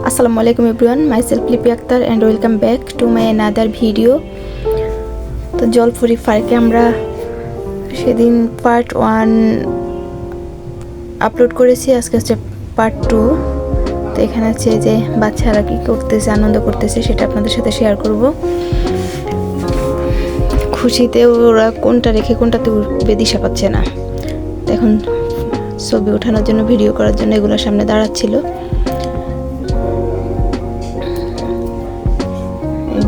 Assalamualaikum everyone, myself Lipi Akhtar and welcome back to my another video. তো জলপুরি পার্কে আমরা সেদিন পার্ট 1 আপলোড করেছি, আজকে হচ্ছে পার্ট 2। তো এখানে আছে যে বাচ্চারা কি করতেছে, আনন্দ করতেছে, সেটা আপনাদের সাথে শেয়ার করব। খুশিতে ওরা কোনটা রেখে কোনটাতে উঠবে দিশা পাচ্ছে না। তো এখন ছবি ওঠানোর জন্য, ভিডিও করার জন্য এগুলোর সামনে দাঁড়াচ্ছিল।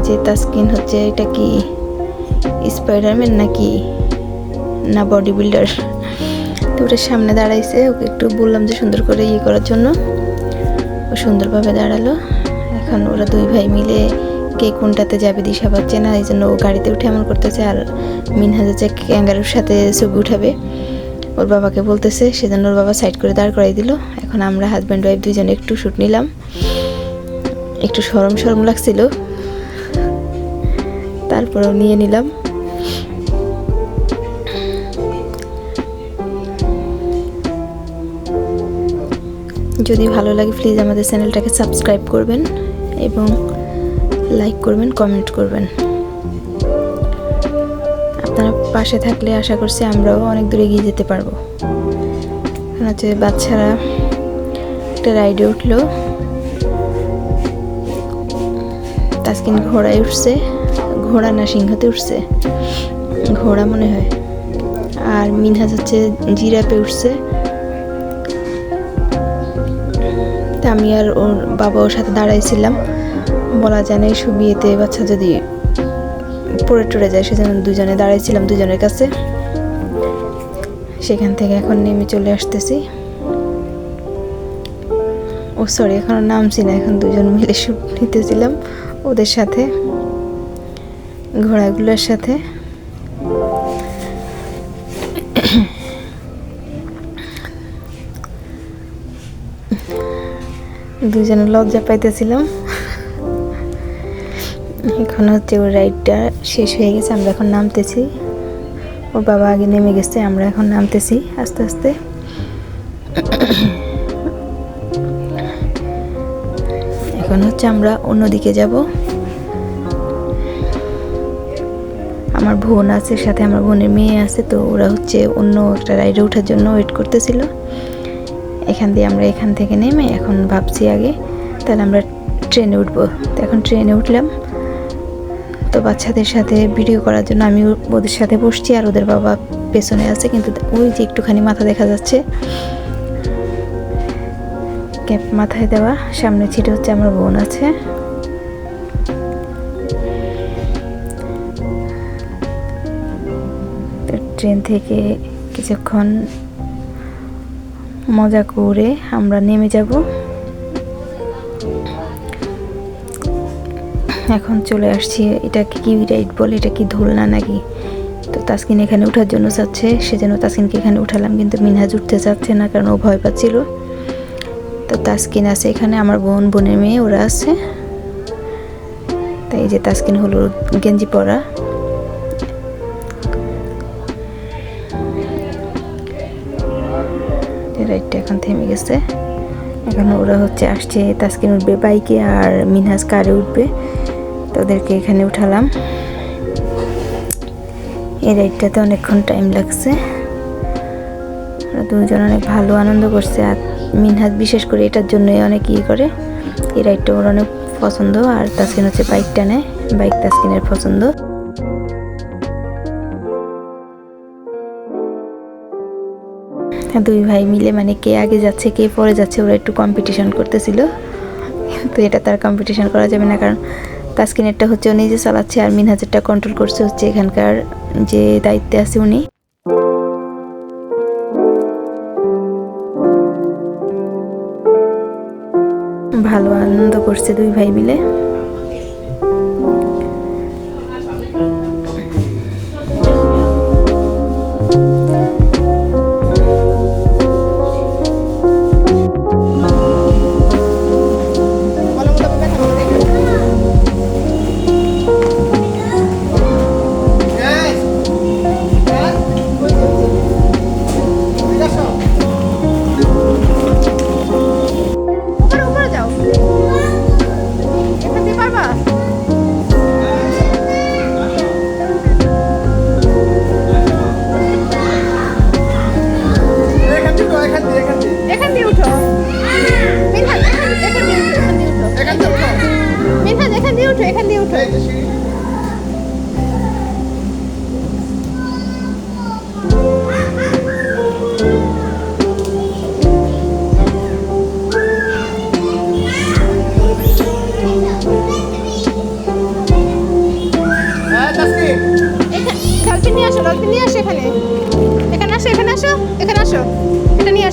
যে তাসকিন হচ্ছে, এটা কি স্পাইডারম্যান নাকি না বডি বিল্ডার? তো ওটার সামনে দাঁড়াইছে, ওকে একটু বললাম যে সুন্দর করে করার জন্য, ও সুন্দরভাবে দাঁড়ালো। এখন ওরা দুই ভাই মিলে কে কোনটাতে যাবে দিশা পাচ্ছে না, এই জন্য ও গাড়িতে উঠে এমন করতেছে। আর মিনহাজ হচ্ছে ক্যাঙ্গারুর সাথে ছবি উঠাবে, ওর বাবাকে বলতেছে, সেজন্য ওর বাবা সাইড করে দাঁড় করাই দিল। এখন আমরা হাজব্যান্ড ওয়াইফ দুইজনে একটু শ্যুট নিলাম। একটু শরম লাগছিল, তারপরেও নিয়ে নিলাম। যদি ভালো লাগে প্লিজ আমাদের চ্যানেলটাকে সাবস্ক্রাইব করবেন এবং লাইক করবেন, কমেন্ট করবেন। আপনারা পাশে থাকলে আশা করছি আমরাও অনেক দূরে এগিয়ে যেতে পারবো। এখন হচ্ছে বাচ্চারা একটা রাইডে উঠলো, তাসকিন ঘোড়ায় উঠছে, ঘোড়া না সিংহতে উঠছে, ঘোড়া মনে হয়। আর মিনহাজ হচ্ছে জিরাফে উঠছে। তা আমি আর ওর বাবা ওর সাথে দাঁড়াইছিলাম। বলা যায় না এইসব বিয়েতে বাচ্চা যদি পড়ে টরে যায়, সেজন্য দুজনে দাঁড়াইছিলাম দুজনের কাছে। সেখান থেকে এখন নেমে চলে আসতেছি। ও সরি, এখন নামছি না, এখন দুজন মিলে শুট নিতেছিলাম ওদের সাথে, ঘোড়াগুলোর সাথে। দুজনে লজ্জা পাইতেছিলাম। এখন হচ্ছে ওর রাইডটা শেষ হয়ে গেছে, আমরা এখন নামতেছি। ওর বাবা আগে নেমে গেছে, আমরা এখন নামতেছি আস্তে আস্তে। এখন হচ্ছে আমরা অন্যদিকে যাব। আমার বোন আছে সাথে, আমার বোনের মেয়ে আছে, তো ওরা হচ্ছে অন্য একটা রাইডে ওঠার জন্য ওয়েট করতেছিল। এখান দিয়ে আমরা এখান থেকে নেমে এখন ভাবছি আগে তাহলে আমরা ট্রেনে উঠবো। তো এখন ট্রেনে উঠলাম। তো বাচ্চাদের সাথে ভিডিও করার জন্য আমি ওদের সাথে বসছি, আর ওদের বাবা পেছনে আছে, কিন্তু ওই যে একটুখানি মাথা দেখা যাচ্ছে, ক্যাপ মাথায় দেওয়া। সামনে ছিটে হচ্ছে আমার বোন আছে। তো ট্রেন থেকে কিছুক্ষণ মজা করে আমরা নেমে যাব। এখন চলে আসছি, এটা কি রাইড বলে, এটা কি দোলনা নাকি? তো তাসকিন এখানে ওঠার জন্য চাচ্ছে, সেজন্য তাসকিনকে এখানে উঠালাম, কিন্তু মিনহাজ উঠতে চাচ্ছে না, কারণ ও ভয় পাচ্ছিল। তো তাসকিন আছে এখানে, আমার বোনের মেয়ে ওরা আছে। তাই যে তাসকিন হলো গেঞ্জি পরা। রাইডটা এখন থেমে গেছে। এখন ওরা হচ্ছে আসছে, তাসকিন উঠবে বাইকে আর মিনহাজ কারে উঠবে। তো ওদেরকে এখানে উঠালাম। এই রাইডটাতে অনেকক্ষণ টাইম লাগছে। ওরা দুজন অনেক ভালো আনন্দ করছে, আর মিনহাজ বিশেষ করে এটার জন্যই অনেক করে। এই রাইডটা ওর অনেক পছন্দ। আর তাসকিন হচ্ছে বাইকটা নেয়, বাইক তাসকিনের পছন্দ। দুই ভাই মিলে মানে কে আগে যাচ্ছে কে পরে যাচ্ছে, ওরা একটু কম্পিটিশন করতেছিল। তো এটা তার কম্পিটিশন করা যাবে না, কারণ তাসকিনেরটা হচ্ছে ও নিজে চালাচ্ছে, আর মিনহাজেরটা কন্ট্রোল করছে হচ্ছে এখানকার যে দায়িত্বে আছে উনি। ভালো আনন্দ করছে দুই ভাই মিলে। উপরে যাও।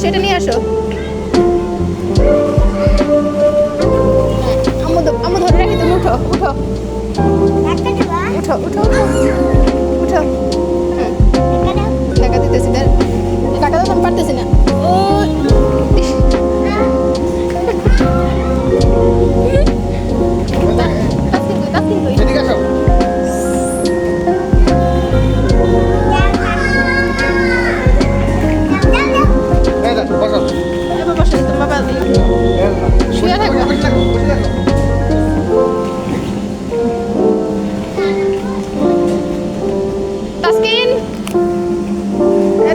এটা নিয়ে আসো। আমু ধরে রাখি, তুমি উঠো উঠো উঠো উঠো উঠো। টাকা দিতেছি, টাকা তো আমি পারতেছি না। ও শুয়ে থাকবে। তাসকিন,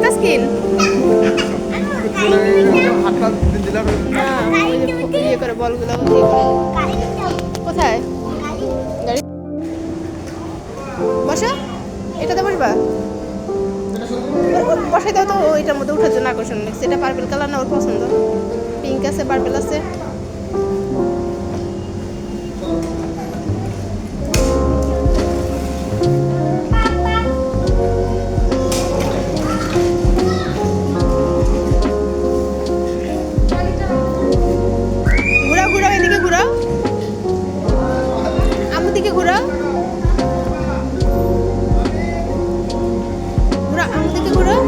তাসকিন ইয়ে করে বলগুলো কোথায়? গাড়ি বসো, এটাতে বসবা। বসাই দাও তো, ওইটার মধ্যে উঠার জন্য আকর্ষণ লাগছে। এটা পার্পেল কালার না, ওর পছন্দ। পিঙ্ক আছে, পার্পেল আছে। ঘুরাও ঘুরাও, এদিকে ঘুরাও, আমার দিকে ঘুরাও, ঘুরাও আমার দিকে ঘুরাও।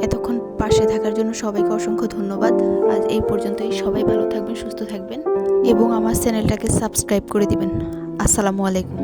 এতক্ষণ পাশে থাকার জন্য সবাইকে অসংখ্য ধন্যবাদ। আজ এই পর্যন্তই। সবাই ভালো থাকবেন, সুস্থ থাকবেন এবং আমার চ্যানেলটাকে সাবস্ক্রাইব করে দিবেন। আসসালামু আলাইকুম।